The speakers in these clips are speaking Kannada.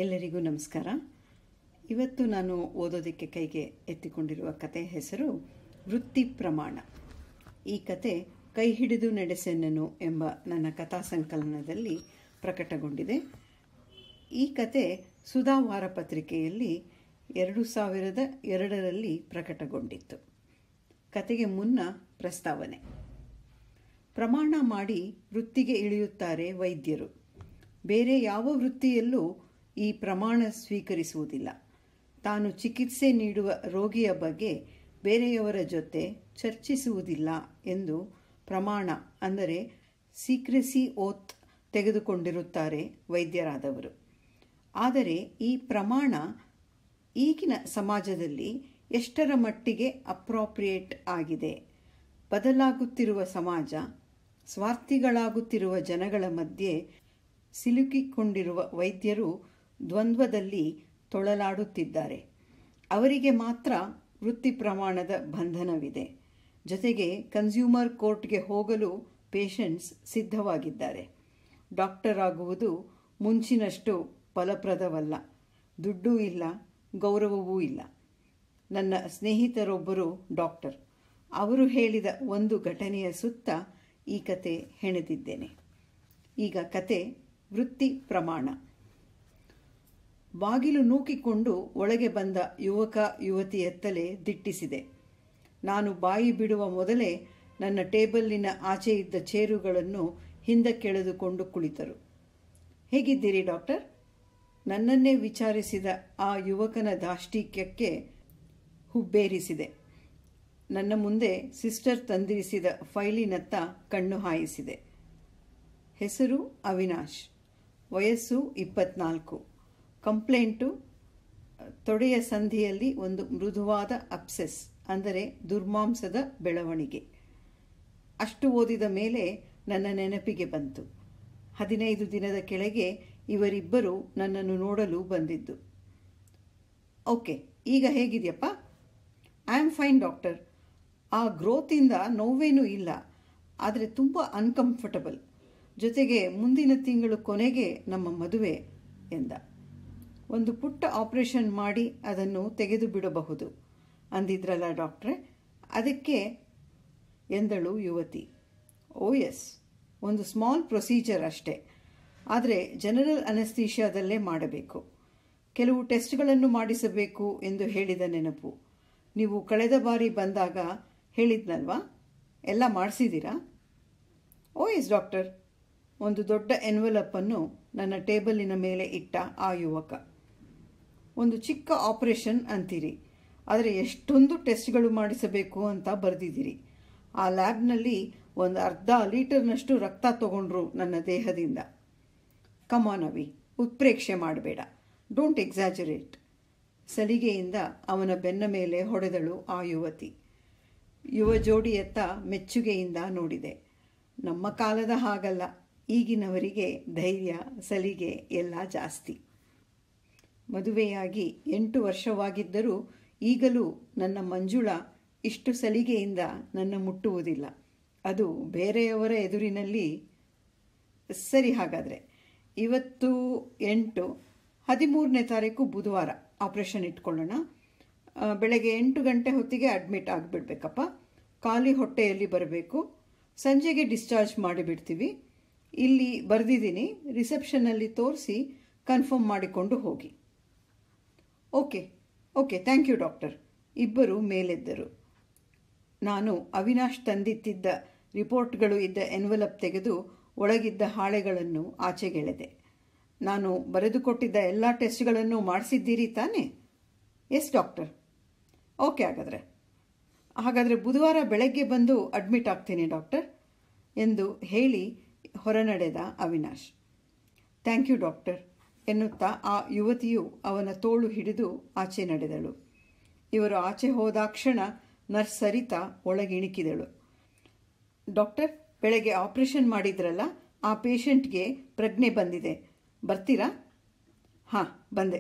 ಎಲ್ಲರಿಗೂ ನಮಸ್ಕಾರ. ಇವತ್ತು ನಾನು ಓದೋದಕ್ಕೆ ಕೈಗೆ ಎತ್ತಿಕೊಂಡಿರುವ ಕತೆ ಹೆಸರು ವೃತ್ತಿ ಪ್ರಮಾಣ. ಈ ಕತೆ ಕೈ ಹಿಡಿದು ನಡೆಸೆನ್ನನು ಎಂಬ ನನ್ನ ಕಥಾ ಸಂಕಲನದಲ್ಲಿ ಪ್ರಕಟಗೊಂಡಿದೆ. ಈ ಕತೆ ಸುಧಾ ವಾರಪತ್ರಿಕೆಯಲ್ಲಿ 2002ರಲ್ಲಿ ಪ್ರಕಟಗೊಂಡಿತ್ತು. ಕತೆಗೆ ಮುನ್ನ ಪ್ರಸ್ತಾವನೆ. ಪ್ರಮಾಣ ಮಾಡಿ ವೃತ್ತಿಗೆ ಇಳಿಯುತ್ತಾರೆ ವೈದ್ಯರು. ಬೇರೆ ಯಾವ ವೃತ್ತಿಯಲ್ಲೂ ಈ ಪ್ರಮಾಣ ಸ್ವೀಕರಿಸುವುದಿಲ್ಲ. ತಾನು ಚಿಕಿತ್ಸೆ ನೀಡುವ ರೋಗಿಯ ಬಗ್ಗೆ ಬೇರೆಯವರ ಜೊತೆ ಚರ್ಚಿಸುವುದಿಲ್ಲ ಎಂದು ಪ್ರಮಾಣ ಅಂದರೆ ಸೀಕ್ರೆಸಿ ಓತ್ ತೆಗೆದುಕೊಂಡಿರುತ್ತಾರೆ ವೈದ್ಯರಾದವರು. ಆದರೆ ಈ ಪ್ರಮಾಣ ಈಗಿನ ಸಮಾಜದಲ್ಲಿ ಎಷ್ಟರ ಮಟ್ಟಿಗೆ ಅಪ್ರಾಪ್ರಿಯೇಟ್ ಆಗಿದೆ? ಬದಲಾಗುತ್ತಿರುವ ಸಮಾಜ, ಸ್ವಾರ್ಥಿಗಳಾಗುತ್ತಿರುವ ಜನಗಳ ಮಧ್ಯೆ ಸಿಲುಕಿಕೊಂಡಿರುವ ವೈದ್ಯರು ದ್ವಂದ್ವದಲ್ಲಿ ತೊಳಲಾಡುತ್ತಿದ್ದಾರೆ. ಅವರಿಗೆ ಮಾತ್ರ ವೃತ್ತಿ ಪ್ರಮಾಣದ ಬಂಧನವಿದೆ. ಜೊತೆಗೆ ಕನ್ಸ್ಯೂಮರ್ ಕೋರ್ಟ್ಗೆ ಹೋಗಲು ಪೇಷಂಟ್ಸ್ ಸಿದ್ಧವಾಗಿದ್ದಾರೆ. ಡಾಕ್ಟರ್ ಆಗುವುದು ಮುಂಚಿನಷ್ಟು ಫಲಪ್ರದವಲ್ಲ. ದುಡ್ಡೂ ಇಲ್ಲ, ಗೌರವವೂ ಇಲ್ಲ. ನನ್ನ ಸ್ನೇಹಿತರೊಬ್ಬರು ಡಾಕ್ಟರ್. ಅವರು ಹೇಳಿದ ಒಂದು ಘಟನೆಯ ಸುತ್ತ ಈ ಕತೆ ಹೆಣೆದಿದ್ದೇನೆ. ಈಗ ಕತೆ ವೃತ್ತಿ ಪ್ರಮಾಣ. ಬಾಗಿಲು ನೂಕಿಕೊಂಡು ಒಳಗೆ ಬಂದ ಯುವಕ ಯುವತಿಯತ್ತಲೇ ದಿಟ್ಟಿಸಿದೆ. ನಾನು ಬಾಯಿ ಬಿಡುವ ಮೊದಲೇ ನನ್ನ ಟೇಬಲ್ಲಿನ ಆಚೆ ಇದ್ದ ಚೇರುಗಳನ್ನು ಹಿಂದಕ್ಕೆಳೆದುಕೊಂಡು ಕುಳಿತರು. ಹೇಗಿದ್ದೀರಿ ಡಾಕ್ಟರ್? ನನ್ನನ್ನೇ ವಿಚಾರಿಸಿದ ಆ ಯುವಕನ ದಾಷ್ಟಿಕ್ಯಕ್ಕೆ ಹುಬ್ಬೇರಿಸಿದೆ. ನನ್ನ ಮುಂದೆ ಸಿಸ್ಟರ್ ತಂದಿರಿಸಿದ ಫೈಲಿನತ್ತ ಕಣ್ಣು ಹಾಯಿಸಿದೆ. ಹೆಸರು ಅವಿನಾಶ್, ವಯಸ್ಸು 24. ಕಂಪ್ಲೇಂಟು ತೊಡೆಯ ಸಂಧಿಯಲ್ಲಿ ಒಂದು ಮೃದುವಾದ ಅಪ್ಸೆಸ್ ಅಂದರೆ ದುರ್ಮಾಂಸದ ಬೆಳವಣಿಗೆ. ಅಷ್ಟು ಓದಿದ ಮೇಲೆ ನನ್ನ ನೆನಪಿಗೆ ಬಂತು. 15 ದಿನದ ಕೆಳಗೆ ಇವರಿಬ್ಬರು ನನ್ನನ್ನು ನೋಡಲು ಬಂದಿದ್ದು. ಓಕೆ, ಈಗ ಹೇಗಿದೆಯಪ್ಪ? I am fine doctor. ಆ ಗ್ರೋತಿಂದ ನೋವೇನೂ ಇಲ್ಲ, ಆದರೆ ತುಂಬ ಅನ್ಕಂಫರ್ಟಬಲ್. ಜೊತೆಗೆ ಮುಂದಿನ ತಿಂಗಳು ಕೊನೆಗೆ ನಮ್ಮ ಮದುವೆ ಎಂದ. ಒಂದು ಪುಟ್ಟ ಆಪರೇಷನ್ ಮಾಡಿ ಅದನ್ನು ತೆಗೆದು ಬಿಡಬಹುದು ಅಂದಿದ್ರಲ್ಲ ಡಾಕ್ಟ್ರೆ, ಅದಕ್ಕೆ ಎಂದಳು ಯುವತಿ. ಓ ಎಸ್, ಒಂದು ಸ್ಮಾಲ್ ಪ್ರೊಸೀಜರ್ ಅಷ್ಟೇ. ಆದರೆ ಜನರಲ್ ಅನೆಸ್ಥೀಷಿಯಾದಲ್ಲೇ ಮಾಡಬೇಕು. ಕೆಲವು ಟೆಸ್ಟ್ಗಳನ್ನು ಮಾಡಿಸಬೇಕು ಎಂದು ಹೇಳಿದ ನೆನಪು. ನೀವು ಕಳೆದ ಬಾರಿ ಬಂದಾಗ ಹೇಳಿದ್ನಲ್ವಾ? ಎಲ್ಲ ಮಾಡಿಸಿದ್ದೀರಾ? ಓ ಎಸ್ ಡಾಕ್ಟರ್. ಒಂದು ದೊಡ್ಡ ಎನ್ವೆಲಪ್ಪನ್ನು ನನ್ನ ಟೇಬಲಿನ ಮೇಲೆ ಇಟ್ಟ ಆ ಯುವಕ. ಒಂದು ಚಿಕ್ಕ ಆಪರೇಷನ್ ಅಂತೀರಿ, ಆದರೆ ಎಷ್ಟೊಂದು ಟೆಸ್ಟ್ಗಳು ಮಾಡಿಸಬೇಕು ಅಂತ ಬರೆದಿದ್ದೀರಿ. ಆ ಲ್ಯಾಬ್ನಲ್ಲಿ ಒಂದು ಅರ್ಧ ಲೀಟರ್ನಷ್ಟು ರಕ್ತ ತಗೊಂಡ್ರು ನನ್ನ ದೇಹದಿಂದ. ಕಮಾನ್ ಅವಿ, ಉತ್ಪ್ರೇಕ್ಷೆ ಮಾಡಬೇಡ. Don't exaggerate. ಸಲಿಗೆಯಿಂದ ಅವನ ಬೆನ್ನ ಮೇಲೆ ಹೊಡೆದಳು ಆ ಯುವತಿ. ಯುವ ಜೋಡಿಯತ್ತ ಮೆಚ್ಚುಗೆಯಿಂದ ನೋಡಿದೆ. ನಮ್ಮ ಕಾಲದ ಹಾಗಲ್ಲ. ಈಗಿನವರಿಗೆ ಧೈರ್ಯ, ಸಲಿಗೆ ಎಲ್ಲ ಜಾಸ್ತಿ. ಮದುವೆಯಾಗಿ 8 ವರ್ಷವಾಗಿದ್ದರೂ ಈಗಲೂ ನನ್ನ ಮಂಜುಳಾ ಇಷ್ಟು ಸಲಿಗೆಯಿಂದ ನನ್ನ ಮುಟ್ಟುವುದಿಲ್ಲ. ಅದು ಬೇರೆಯವರ ಎದುರಿನಲ್ಲಿ. ಸರಿ, ಹಾಗಾದರೆ ಇವತ್ತು 8, 13ನೇ ತಾರೀಕು ಬುಧವಾರ ಆಪರೇಷನ್ ಇಟ್ಕೊಳ್ಳೋಣ. ಬೆಳಗ್ಗೆ 8 ಗಂಟೆ ಹೊತ್ತಿಗೆ ಅಡ್ಮಿಟ್ ಆಗಿಬಿಡ್ಬೇಕಪ್ಪ. ಖಾಲಿ ಹೊಟ್ಟೆಯಲ್ಲಿ ಬರಬೇಕು. ಸಂಜೆಗೆ ಡಿಸ್ಚಾರ್ಜ್ ಮಾಡಿಬಿಡ್ತೀವಿ. ಇಲ್ಲಿ ಬರೆದಿದ್ದೀನಿ, ರಿಸೆಪ್ಷನ್ನಲ್ಲಿ ತೋರಿಸಿ ಕನ್ಫರ್ಮ್ ಮಾಡಿಕೊಂಡು ಹೋಗಿ. Okay okay, thank you doctor. ಇಬ್ಬರು ಮೇಲೆದ್ದರು. ನಾನು ಅವಿನಾಶ್ ತಂದಿತ್ತಿದ್ದ ರಿಪೋರ್ಟ್ಗಳು ಇದ್ದ ಎನ್ವೆಲಪ್ ತೆಗೆದು ಒಳಗಿದ್ದ ಹಾಳೆಗಳನ್ನು ಆಚೆಗೆಳೆದೆ. ನಾನು ಬರೆದುಕೊಟ್ಟಿದ್ದ ಎಲ್ಲ ಟೆಸ್ಟ್ಗಳನ್ನು ಮಾಡಿಸಿದ್ದೀರಿ ತಾನೇ? S doctor. ಓಕೆ, ಹಾಗಾದರೆ ಬುಧವಾರ ಬೆಳಗ್ಗೆ ಬಂದು ಅಡ್ಮಿಟ್ ಆಗ್ತೀನಿ ಡಾಕ್ಟರ್ ಎಂದು ಹೇಳಿ ಹೊರನಡೆದ ಅವಿನಾಶ್. ಥ್ಯಾಂಕ್ ಯು ಡಾಕ್ಟರ್ ಎನ್ನುತ್ತಾ ಆ ಯುವತಿಯು ಅವನ ತೋಳು ಹಿಡಿದು ಆಚೆ ನಡೆದಳು. ಇವರು ಆಚೆ ಹೋದಾಕ್ಷಣ ನರ್ಸ್ ಸರಿತಾ ಒಳಗಿಣಿಕಿದಳು. ಡಾಕ್ಟರ್, ಬೆಳಗ್ಗೆ ಆಪರೇಷನ್ ಮಾಡಿದ್ರಲ್ಲ, ಆ ಪೇಷಂಟ್ಗೆ ಪ್ರಜ್ಞೆ ಬಂದಿದೆ, ಬರ್ತೀರಾ? ಹಾಂ, ಬಂದೆ.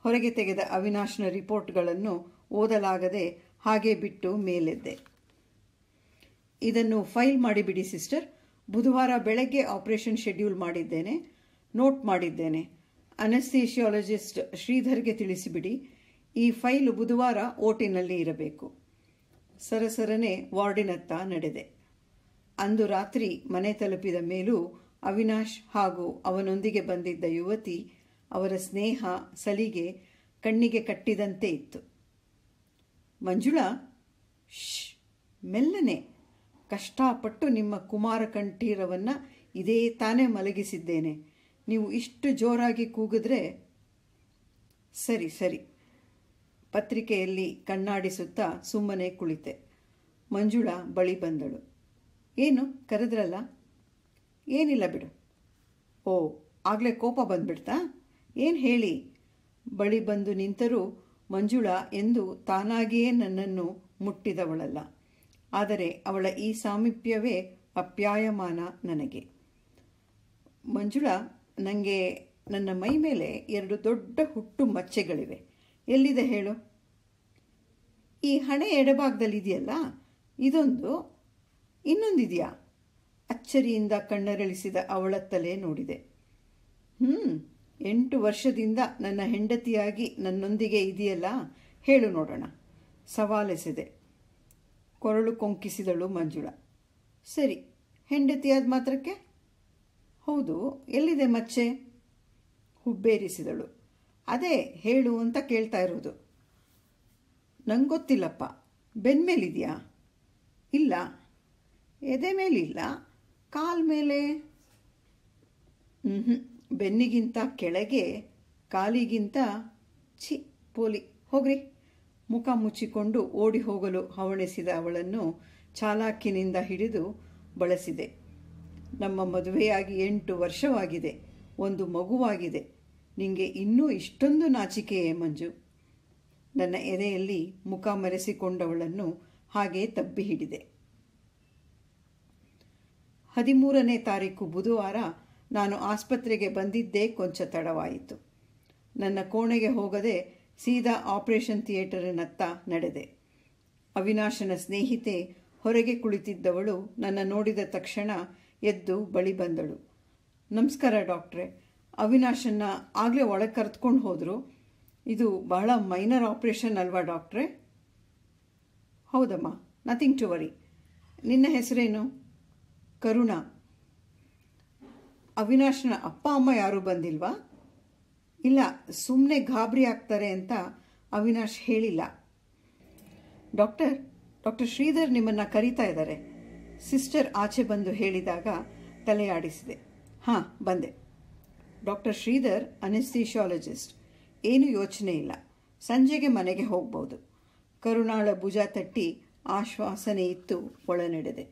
ಹೊರಗೆ ತೆಗೆದ ಅವಿನಾಶ್ನ ರಿಪೋರ್ಟ್ಗಳನ್ನು ಓದಲಾಗದೆ ಹಾಗೆ ಬಿಟ್ಟು ಮೇಲೆದ್ದೆ. ಇದನ್ನು ಫೈಲ್ ಮಾಡಿಬಿಡಿ ಸಿಸ್ಟರ್. ಬುಧವಾರ ಬೆಳಗ್ಗೆ ಆಪರೇಷನ್ ಶೆಡ್ಯೂಲ್ ಮಾಡಿದ್ದೇನೆ, ನೋಟ್ ಮಾಡಿದ್ದೇನೆ. ಅನೆಸ್ಥೇಷಿಯಾಲಜಿಸ್ಟ್ ಶ್ರೀಧರ್ಗೆ ತಿಳಿಸಿಬಿಡಿ. ಈ ಫೈಲು ಬುಧವಾರ ಓಟಿನಲ್ಲಿ ಇರಬೇಕು. ಸರಸರನೆ ವಾರ್ಡಿನತ್ತ ನಡೆದೆ. ಅಂದು ರಾತ್ರಿ ಮನೆ ತಲುಪಿದ ಮೇಲೂ ಅವಿನಾಶ್ ಹಾಗೂ ಅವನೊಂದಿಗೆ ಬಂದಿದ್ದ ಯುವತಿ, ಅವರ ಸ್ನೇಹ, ಸಲಿಗೆ ಕಣ್ಣಿಗೆ ಕಟ್ಟಿದಂತೆ ಇತ್ತು. ಮಂಜುಳಾ, ಮೆಲ್ಲನೆ. ಕಷ್ಟಪಟ್ಟು ನಿಮ್ಮ ಕುಮಾರ ಕಂಠೀರವನ್ನು ಇದೇ ತಾನೇ ಮಲಗಿಸಿದ್ದೇನೆ. ನೀವು ಇಷ್ಟು ಜೋರಾಗಿ ಕೂಗಿದ್ರೆ ಸರಿ ಸರಿ. ಪತ್ರಿಕೆಯಲ್ಲಿ ಕಣ್ಣಾಡಿಸುತ್ತಾ ಸುಮ್ಮನೆ ಕುಳಿತೆ. ಮಂಜುಳಾ ಬಳಿ ಬಂದಳು. ಏನು ಕರೆದ್ರಲ್ಲ? ಏನಿಲ್ಲ ಬಿಡು. ಓ, ಆಗಲೇ ಕೋಪ ಬಂದ್ಬಿಡ್ತಾ? ಏನು ಹೇಳಿ? ಬಳಿ ಬಂದು ನಿಂತರೂ ಮಂಜುಳಾ ಎಂದು ತಾನಾಗಿಯೇ ನನ್ನನ್ನು ಮುಟ್ಟಿದವಳಲ್ಲ. ಆದರೆ ಅವಳ ಈ ಸಾಮೀಪ್ಯವೇ ಅಪ್ಯಾಯಮಾನ ನನಗೆ. ಮಂಜುಳಾ, ನನಗೆ ನನ್ನ ಮೈ ಮೇಲೆ 2 ದೊಡ್ಡ ಹುಟ್ಟು ಮಚ್ಚೆಗಳಿವೆ. ಎಲ್ಲಿದೆ ಹೇಳು? ಈ ಹಣೆ ಎಡಭಾಗದಲ್ಲಿದೆಯಲ್ಲ, ಇದೊಂದು. ಇನ್ನೊಂದಿದೆಯಾ? ಅಚ್ಚರಿಯಿಂದ ಕಣ್ಣರಳಿಸಿದ ಅವಳತ್ತಲೇ ನೋಡಿದೆ. 8 ವರ್ಷದಿಂದ ನನ್ನ ಹೆಂಡತಿಯಾಗಿ ನನ್ನೊಂದಿಗೆ ಇದೆಯಲ್ಲ, ಹೇಳು ನೋಡೋಣ. ಸವಾಲೆಸೆದೆ. ಕೊರಳು ಕೊಂಕಿಸಿದಳು ಮಂಜುಳಾ. ಸರಿ, ಹೆಂಡತಿಯಾದ ಮಾತ್ರಕ್ಕೆ? ಹೌದು, ಎಲ್ಲಿದೆ ಮಚ್ಚೆ? ಹುಬ್ಬೇರಿಸಿದಳು. ಅದೇ ಹೇಳು ಅಂತ ಕೇಳ್ತಾ ಇರೋದು. ನಂಗೆ ಗೊತ್ತಿಲ್ಲಪ್ಪ. ಬೆನ್ಮೇಲಿದೆಯಾ? ಇಲ್ಲ. ಎದೆ ಮೇಲಿಲ್ಲ. ಕಾಲ ಮೇಲೆ? ಬೆನ್ನಿಗಿಂತ ಕೆಳಗೆ, ಕಾಲಿಗಿಂತ. ಛಿ ಪೋಲಿ, ಹೋಗ್ರಿ. ಮುಖ ಮುಚ್ಚಿಕೊಂಡು ಓಡಿ ಹೋಗಲು ಹವಣಿಸಿದ ಅವಳನ್ನು ಚಾಲಾಕಿನಿಂದ ಹಿಡಿದು ಬಳಸಿದೆ. ನಮ್ಮ ಮದುವೆಯಾಗಿ 8 ವರ್ಷವಾಗಿದೆ. ಒಂದು ಮಗುವಾಗಿದೆ. ನಿಂಗೆ ಇನ್ನೂ ಇಷ್ಟೊಂದು ನಾಚಿಕೆಯೇ ಮಂಜು? ನನ್ನ ಎದೆಯಲ್ಲಿ ಮುಖ ಮರೆಸಿಕೊಂಡವಳನ್ನು ಹಾಗೇ ತಬ್ಬಿ ಹಿಡಿದೆ. 13ನೇ ತಾರೀಕು ಬುಧವಾರ ನಾನು ಆಸ್ಪತ್ರೆಗೆ ಬಂದಿದ್ದೇ ಕೊಂಚ ತಡವಾಯಿತು. ನನ್ನ ಕೋಣೆಗೆ ಹೋಗದೆ ಸೀದಾ ಆಪರೇಷನ್ ಥಿಯೇಟರಿನತ್ತ ನಡೆದೆ. ಅವಿನಾಶನ ಸ್ನೇಹಿತೆ ಹೊರಗೆ ಕುಳಿತಿದ್ದವಳು ನನ್ನ ನೋಡಿದ ತಕ್ಷಣ ಎದ್ದು ಬಳಿ ಬಂದಳು. ನಮಸ್ಕಾರ ಡಾಕ್ಟ್ರೆ. ಅವಿನಾಶನ್ನ ಆಗಲೇ ಒಳಗೆ ಕರೆದುಕೊಂಡು ಹೋದರು. ಇದು ಬಹಳ ಮೈನರ್ ಆಪರೇಷನ್ ಅಲ್ವಾ ಡಾಕ್ಟ್ರೆ? ಹೌದಮ್ಮ, ನಥಿಂಗ್ ಟು ವರಿ. ನಿನ್ನ ಹೆಸರೇನು? ಕರುಣಾ. ಅವಿನಾಶನ ಅಪ್ಪ ಅಮ್ಮ ಯಾರೂ ಬಂದಿಲ್ವಾ? ಇಲ್ಲ, ಸುಮ್ಮನೆ ಗಾಬರಿ ಆಗ್ತಾರೆ ಅಂತ ಅವಿನಾಶ್ ಹೇಳಿಲ್ಲ. ಡಾಕ್ಟರ್ ಶ್ರೀಧರ್ ನಿಮ್ಮನ್ನು ಕರೀತಾ ಇದ್ದಾರೆ. ಸಿಸ್ಟರ್ ಆಚೆ ಬಂದು ಹೇಳಿದಾಗ ತಲೆಯಾಡಿಸಿದೆ. ಹಾಂ, ಬಂದೆ. ಡಾಕ್ಟರ್ ಶ್ರೀಧರ್ ಅನೆಸ್ಥಿಷಿಯಾಲಜಿಸ್ಟ್. ಏನೂ ಯೋಚನೆ ಇಲ್ಲ. ಸಂಜೆಗೆ ಮನೆಗೆ ಹೋಗ್ಬೋದು. ಕರುಣಾಳ ಭುಜ ತಟ್ಟಿ ಆಶ್ವಾಸನೆ ಇತ್ತು ಒಳನಡೆದೆ.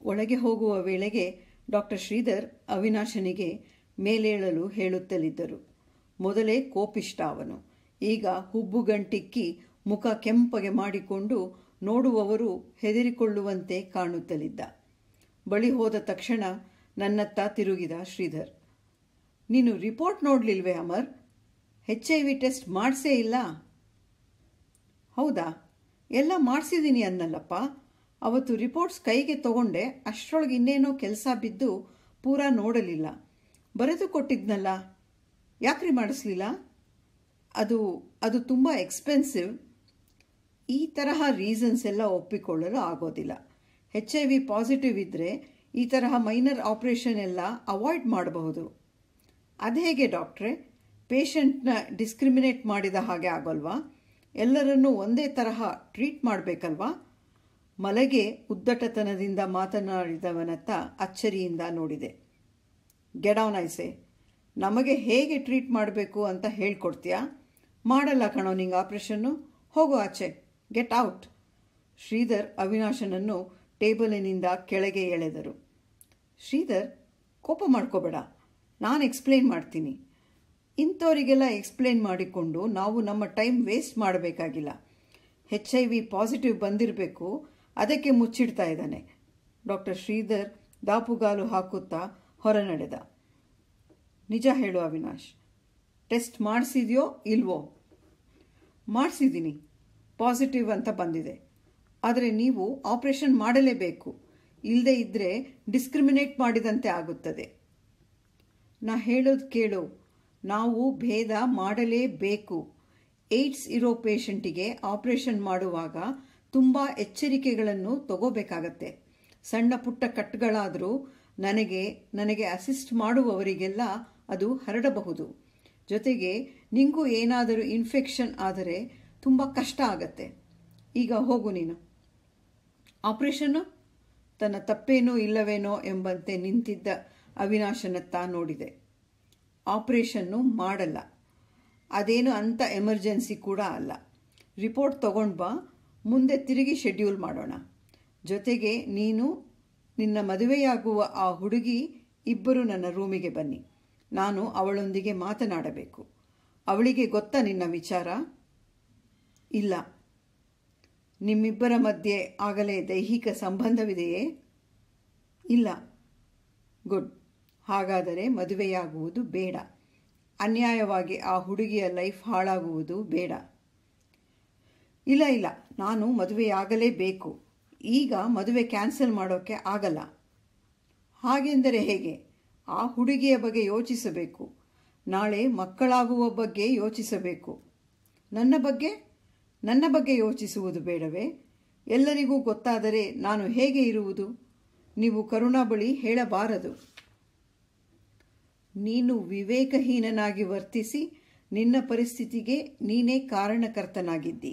ಒಳಗೆ ಹೋಗುವ ವೇಳೆಗೆ ಡಾಕ್ಟರ್ ಶ್ರೀಧರ್ ಅವಿನಾಶನಿಗೆ ಮೇಲೇಳಲು ಹೇಳುತ್ತಲಿದ್ದರು. ಮೊದಲೇ ಕೋಪಿಷ್ಟ ಅವನು. ಈಗ ಹುಬ್ಬುಗಂಟಿಕ್ಕಿ ಮುಖ ಕೆಂಪಗೆ ಮಾಡಿಕೊಂಡು ನೋಡುವವರು ಹೆದರಿಕೊಳ್ಳುವಂತೆ ಕಾಣುತ್ತಲಿದ್ದ. ಬಳಿ ಹೋದ ತಕ್ಷಣ ನನ್ನತ್ತ ತಿರುಗಿದ ಶ್ರೀಧರ್. ನೀನು ರಿಪೋರ್ಟ್ ನೋಡಲಿಲ್ವೇ ಅಮರ್? HIV ಟೆಸ್ಟ್ ಮಾಡಿಸೇ ಇಲ್ಲ? ಹೌದಾ? ಎಲ್ಲ ಮಾಡಿಸಿದ್ದೀನಿ ಅನ್ನಲ್ಲಪ್ಪ. ಅವತ್ತು ರಿಪೋರ್ಟ್ಸ್ ಕೈಗೆ ತಗೊಂಡೆ. ಅಷ್ಟರೊಳಗೆ ಇನ್ನೇನೋ ಕೆಲಸ ಬಿದ್ದು ಪೂರಾ ನೋಡಲಿಲ್ಲ. ಬರೆದು ಕೊಟ್ಟಿದ್ನಲ್ಲ, ಯಾಕ್ರಿ ಮಾಡಿಸ್ಲಿಲ್ಲ? ಅದು ತುಂಬ ಎಕ್ಸ್ಪೆನ್ಸಿವ್. ಈ ತರಹ ರೀಸನ್ಸ್ ಎಲ್ಲ ಒಪ್ಪಿಕೊಳ್ಳಲು ಆಗೋದಿಲ್ಲ. HIV ಪಾಸಿಟಿವ್ ಇದ್ದರೆ ಈ ತರಹ ಮೈನರ್ ಆಪರೇಷನ್ ಎಲ್ಲ ಅವಾಯ್ಡ್ ಮಾಡಬಹುದು. ಅದು ಹೇಗೆ ಡಾಕ್ಟ್ರೆ? ಪೇಷಂಟ್ನ ಡಿಸ್ಕ್ರಿಮಿನೇಟ್ ಮಾಡಿದ ಹಾಗೆ ಆಗೋಲ್ವಾ? ಎಲ್ಲರನ್ನೂ ಒಂದೇ ತರಹ ಟ್ರೀಟ್ ಮಾಡಬೇಕಲ್ವಾ? ಮಲಗೆ ಉದ್ದಟತನದಿಂದ ಮಾತನಾಡಿದವನತ್ತ ಅಚ್ಚರಿಯಿಂದ ನೋಡಿದೆ. Get down I say. ನಮಗೆ ಹೇಗೆ ಟ್ರೀಟ್ ಮಾಡಬೇಕು ಅಂತ ಹೇಳ್ಕೊಡ್ತೀಯಾ? ಮಾಡಲ್ಲ ಕಣೋ ನಿಂಗೆ ಆಪ್ರೇಷನ್ನು. ಹೋಗು ಆಚೆ. Get out. ಶ್ರೀಧರ್ ಅವಿನಾಶನನ್ನು ಟೇಬಲಿನಿಂದ ಕೆಳಗೆ ಎಳೆದರು. ಶ್ರೀಧರ್, ಕೋಪ ಮಾಡ್ಕೋಬೇಡ. ನಾನು ಎಕ್ಸ್ಪ್ಲೇನ್ ಮಾಡ್ತೀನಿ. ಇಂಥವರಿಗೆಲ್ಲ ಎಕ್ಸ್ಪ್ಲೇನ್ ಮಾಡಿಕೊಂಡು ನಾವು ನಮ್ಮ ಟೈಮ್ ವೇಸ್ಟ್ ಮಾಡಬೇಕಾಗಿಲ್ಲ. HIV ಪಾಸಿಟಿವ್ ಬಂದಿರಬೇಕು, ಅದಕ್ಕೆ ಮುಚ್ಚಿಡ್ತಾ ಇದ್ದಾನೆ. ಡಾಕ್ಟರ್ ಶ್ರೀಧರ್ ದಾಪುಗಾಲು ಹಾಕುತ್ತಾ ಹೊರ ನಡೆದ. ನಿಜ ಹೇಳು ಅವಿನಾಶ್, ಟೆಸ್ಟ್ ಮಾಡಿಸಿದ್ಯೋ ಇಲ್ವೋ? ಮಾಡಿಸಿದ್ದೀನಿ, ಪಾಸಿಟಿವ್ ಅಂತ ಬಂದಿದೆ. ಆದರೆ ನೀವು ಆಪರೇಷನ್ ಮಾಡಲೇಬೇಕು. ಇಲ್ಲದೇ ಇದ್ದರೆ ಡಿಸ್ಕ್ರಿಮಿನೇಟ್ ಮಾಡಿದಂತೆ ಆಗುತ್ತದೆ. ನಾ ಹೇಳೋದು ಕೇಳು. ನಾವು ಭೇದ ಮಾಡಲೇಬೇಕು. ಏಡ್ಸ್ ಇರೋ ಪೇಷಂಟಿಗೆ ಆಪರೇಷನ್ ಮಾಡುವಾಗ ತುಂಬ ಎಚ್ಚರಿಕೆಗಳನ್ನು ತಗೋಬೇಕಾಗತ್ತೆ. ಸಣ್ಣ ಪುಟ್ಟ ಕಟ್ಗಳಾದರೂ ನನಗೆ ಅಸಿಸ್ಟ್ ಮಾಡುವವರಿಗೆಲ್ಲ ಅದು ಹರಡಬಹುದು. ಜೊತೆಗೆ ನಿಂಗೂ ಏನಾದರೂ ಇನ್ಫೆಕ್ಷನ್ ಆದರೆ ತುಂಬ ಕಷ್ಟ ಆಗತ್ತೆ. ಈಗ ಹೋಗು ನೀನು. ಆಪರೇಷನ್ನು? ತನ್ನ ತಪ್ಪೇನೂ ಇಲ್ಲವೇನೋ ಎಂಬಂತೆ ನಿಂತಿದ್ದ ಅವಿನಾಶನತ್ತ ನೋಡಿದೆ. ಆಪರೇಷನ್ನು ಮಾಡಲ್ಲ. ಅದೇನು ಅಂಥ ಎಮರ್ಜೆನ್ಸಿ ಕೂಡ ಅಲ್ಲ. ರಿಪೋರ್ಟ್ ತಗೊಂಡು ಬಾ, ಮುಂದೆ ತಿರುಗಿ ಶೆಡ್ಯೂಲ್ ಮಾಡೋಣ. ಜೊತೆಗೆ ನೀನು, ನಿನ್ನ ಮದುವೆಯಾಗುವ ಆ ಹುಡುಗಿ ಇಬ್ಬರು ನನ್ನ ರೂಮಿಗೆ ಬನ್ನಿ. ನಾನು ಅವಳೊಂದಿಗೆ ಮಾತನಾಡಬೇಕು. ಅವಳಿಗೆ ಗೊತ್ತಾ ನಿನ್ನ ವಿಚಾರ? ಇಲ್ಲ. ನಿಮ್ಮಿಬ್ಬರ ಮಧ್ಯೆ ಆಗಲೇ ದೈಹಿಕ ಸಂಬಂಧವಿದೆಯೇ? ಇಲ್ಲ. ಗುಡ್. ಹಾಗಾದರೆ ಮದುವೆಯಾಗುವುದು ಬೇಡ. ಅನ್ಯಾಯವಾಗಿ ಆ ಹುಡುಗಿಯ ಲೈಫ್ ಹಾಳಾಗುವುದು ಬೇಡ. ಇಲ್ಲ, ನಾನು ಮದುವೆಯಾಗಲೇಬೇಕು. ಈಗ ಮದುವೆ ಕ್ಯಾನ್ಸಲ್ ಮಾಡೋಕ್ಕೆ ಆಗಲ್ಲ. ಹಾಗೆಂದರೆ ಹೇಗೆ? ಆ ಹುಡುಗಿಯ ಬಗ್ಗೆ ಯೋಚಿಸಬೇಕು. ನಾಳೆ ಮಕ್ಕಳಾಗುವ ಬಗ್ಗೆ ಯೋಚಿಸಬೇಕು. ನನ್ನ ಬಗ್ಗೆ ಯೋಚಿಸುವುದು ಬೇಡವೇ? ಎಲ್ಲರಿಗೂ ಗೊತ್ತಾದರೆ ನಾನು ಹೇಗೆ ಇರುವುದು? ನೀವು ಕರುಣಾ ಬಳಿ ಹೇಳಬಾರದು. ನೀನು ವಿವೇಕಹೀನನಾಗಿ ವರ್ತಿಸಿ ನಿನ್ನ ಪರಿಸ್ಥಿತಿಗೆ ನೀನೇ ಕಾರಣಕರ್ತನಾಗಿದ್ದಿ.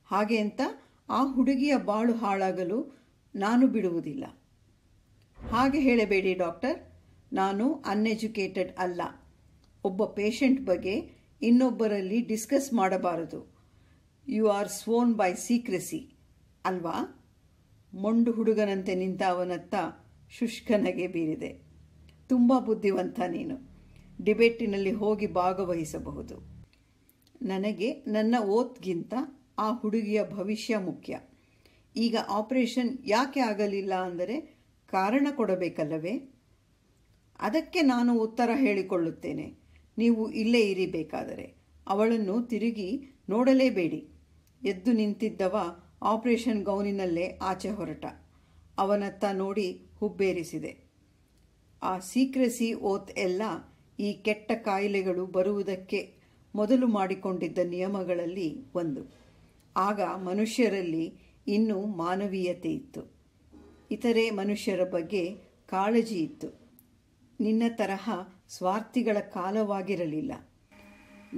ಹಾಗೆ ಅಂತ ಆ ಹುಡುಗಿಯ ಬಾಳು ಹಾಳಾಗಲು ನಾನು ಬಿಡುವುದಿಲ್ಲ. ಹಾಗೆ ಹೇಳಬೇಡಿ ಡಾಕ್ಟರ್. ನಾನು ಅನ್ಎಜುಕೇಟೆಡ್ ಅಲ್ಲ. ಒಬ್ಬ ಪೇಷಂಟ್ ಬಗ್ಗೆ ಇನ್ನೊಬ್ಬರಲ್ಲಿ ಡಿಸ್ಕಸ್ ಮಾಡಬಾರದು. ಯು ಆರ್ ಸ್ವೋನ್ ಬೈ ಸೀಕ್ರೆಸಿ ಅಲ್ವಾ? ಮೊಂಡು ಹುಡುಗನಂತೆ ನಿಂತ ಅವನತ್ತ ಶುಷ್ಕನಗೆ ಬೀರಿದೆ. ತುಂಬ ಬುದ್ಧಿವಂತ ನೀನು. ಡಿಬೇಟಿನಲ್ಲಿ ಹೋಗಿ ಭಾಗವಹಿಸಬಹುದು. ನನಗೆ ನನ್ನ ಓದ್ಗಿಂತ ಆ ಹುಡುಗಿಯ ಭವಿಷ್ಯ ಮುಖ್ಯ. ಈಗ ಆಪರೇಷನ್ ಯಾಕೆ ಆಗಲಿಲ್ಲ ಅಂದರೆ ಕಾರಣ ಕೊಡಬೇಕಲ್ಲವೇ? ಅದಕ್ಕೆ ನಾನು ಉತ್ತರ ಹೇಳಿಕೊಳ್ಳುತ್ತೇನೆ. ನೀವು ಇಲ್ಲೇ ಇರಬೇಕಾದರೆ. ಅವಳನ್ನು ತಿರುಗಿ ನೋಡಲೇಬೇಡಿ. ಎದ್ದು ನಿಂತಿದ್ದವ ಆಪರೇಷನ್ ಗೌನಿನಲ್ಲೇ ಆಚೆ ಹೊರಟ. ಅವನತ್ತ ನೋಡಿ ಹುಬ್ಬೇರಿಸಿದೆ. ಆ ಸೀಕ್ರೆಸಿ ಓತ್ ಎಲ್ಲ ಈ ಕೆಟ್ಟ ಕಾಯಿಲೆಗಳು ಬರುವುದಕ್ಕೆ ಮೊದಲು ಮಾಡಿಕೊಂಡಿದ್ದ ನಿಯಮಗಳಲ್ಲಿ ಒಂದು. ಆಗ ಮನುಷ್ಯರಲ್ಲಿ ಇನ್ನೂ ಮಾನವೀಯತೆ ಇತ್ತು. ಇತರೆ ಮನುಷ್ಯರ ಬಗ್ಗೆ ಕಾಳಜಿ ಇತ್ತು. ನಿನ್ನ ತರಹ ಸ್ವಾರ್ಥಿಗಳ ಕಾಲವಾಗಿರಲಿಲ್ಲ.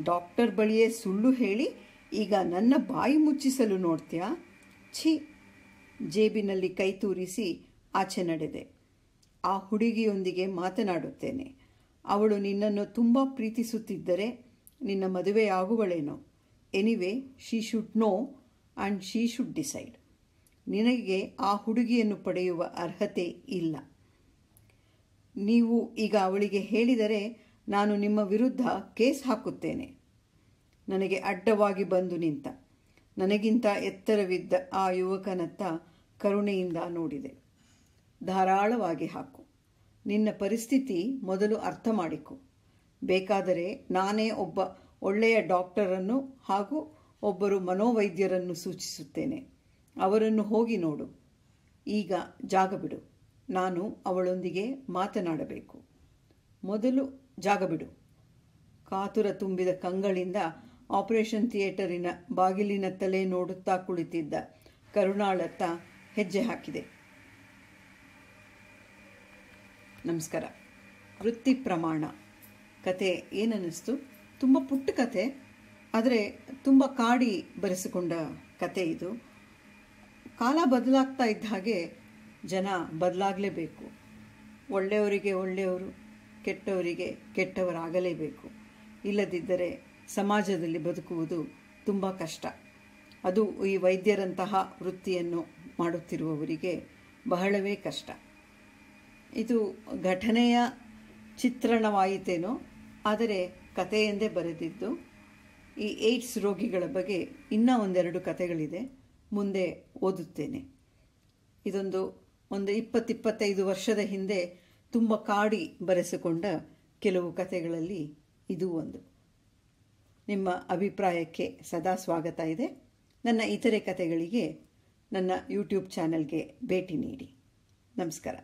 ಡಾಕ್ಟರ್ ಬಳಿಯೇ ಸುಳ್ಳು ಹೇಳಿ ಈಗ ನನ್ನ ಬಾಯಿ ಮುಚ್ಚಿಸಲು ನೋಡ್ತೀಯಾ? ಛೀ! ಜೇಬಿನಲ್ಲಿ ಕೈ ತೂರಿಸಿ ಆಚೆ ನಡೆದೆ. ಆ ಹುಡುಗಿಯೊಂದಿಗೆ ಮಾತನಾಡುತ್ತೇನೆ. ಅವಳು ನಿನ್ನನ್ನು ತುಂಬ ಪ್ರೀತಿಸುತ್ತಿದ್ದರೆ ನಿನ್ನ ಮದುವೆಯಾಗುವಳೇನೋ. Anyway, she should know and she should decide. ನಿನಗೆ ಆ ಹುಡುಗಿಯನ್ನು ಪಡೆಯುವ ಅರ್ಹತೆ ಇಲ್ಲ. ನೀವು ಈಗ ಅವಳಿಗೆ ಹೇಳಿದರೆ ನಾನು ನಿಮ್ಮ ವಿರುದ್ಧ ಕೇಸ್ ಹಾಕುತ್ತೇನೆ. ನನಗೆ ಅಡ್ಡವಾಗಿ ಬಂದು ನಿಂತ ನನಗಿಂತ ಎತ್ತರವಿದ್ದ ಆ ಯುವಕನತ್ತ ಕರುಣೆಯಿಂದ ನೋಡಿದೆ. ಧಾರಾಳವಾಗಿ ಹಾಕು. ನಿನ್ನ ಪರಿಸ್ಥಿತಿ ಮೊದಲು ಅರ್ಥ ಮಾಡಿಕೊ. ಬೇಕಾದರೆ ನಾನೇ ಒಬ್ಬ ಒಳ್ಳೆಯ ಡಾಕ್ಟರನ್ನು ಹಾಗೂ ಒಬ್ಬರು ಮನೋವೈದ್ಯರನ್ನು ಸೂಚಿಸುತ್ತೇನೆ. ಅವರನ್ನು ಹೋಗಿ ನೋಡು. ಈಗ ಜಾಗ ಬಿಡು. ನಾನು ಅವಳೊಂದಿಗೆ ಮಾತನಾಡಬೇಕು. ಮೊದಲು ಜಾಗ ಬಿಡು. ಕಾತುರ ತುಂಬಿದ ಕಂಗಳಿಂದ ಆಪರೇಷನ್ ಥಿಯೇಟರಿನ ಬಾಗಿಲಿನತ್ತಲೇ ನೋಡುತ್ತಾ ಕುಳಿತಿದ್ದ ಕರುಣಾಳತ್ತ ಹೆಜ್ಜೆ ಹಾಕಿದೆ. ನಮಸ್ಕಾರ. ವೃತ್ತಿ ಪ್ರಮಾಣ ಕತೆ ಏನನ್ನಿಸ್ತು? ತುಂಬ ಪುಟ್ಟ ಕತೆ, ಆದರೆ ತುಂಬ ಕಾಡಿ ಬರೆಸಿಕೊಂಡ ಕತೆ ಇದು. ಕಾಲ ಬದಲಾಗ್ತಾ ಇದ್ದ ಹಾಗೆ ಜನ ಬದಲಾಗಲೇಬೇಕು. ಒಳ್ಳೆಯವರಿಗೆ ಒಳ್ಳೆಯವರು, ಕೆಟ್ಟವರಿಗೆ ಕೆಟ್ಟವರಾಗಲೇಬೇಕು. ಇಲ್ಲದಿದ್ದರೆ ಸಮಾಜದಲ್ಲಿ ಬದುಕುವುದು ತುಂಬ ಕಷ್ಟ. ಅದು ಈ ವೈದ್ಯರಂತಹ ವೃತ್ತಿಯನ್ನು ಮಾಡುತ್ತಿರುವವರಿಗೆ ಬಹಳವೇ ಕಷ್ಟ. ಇದು ಘಟನೆಯ ಚಿತ್ರಣವಾಯಿತೇನೋ, ಆದರೆ ಕಥೆಯೆಂದೇ ಬರೆದಿದ್ದು. ಈ ಏಡ್ಸ್ ರೋಗಿಗಳ ಬಗ್ಗೆ ಇನ್ನೂ ಒಂದೆರಡು ಕಥೆಗಳಿದೆ, ಮುಂದೆ ಓದುತ್ತೇನೆ. ಇದೊಂದು 20-25 ವರ್ಷದ ಹಿಂದೆ ತುಂಬ ಕಾಡಿ ಬರೆಸಿಕೊಂಡ ಕೆಲವು ಕಥೆಗಳಲ್ಲಿ ಇದು ಒಂದು. ನಿಮ್ಮ ಅಭಿಪ್ರಾಯಕ್ಕೆ ಸದಾ ಸ್ವಾಗತ ಇದೆ. ನನ್ನ ಇತರೆ ಕಥೆಗಳಿಗೆ ನನ್ನ ಯೂಟ್ಯೂಬ್ ಚಾನೆಲ್ಗೆ ಭೇಟಿ ನೀಡಿ. ನಮಸ್ಕಾರ.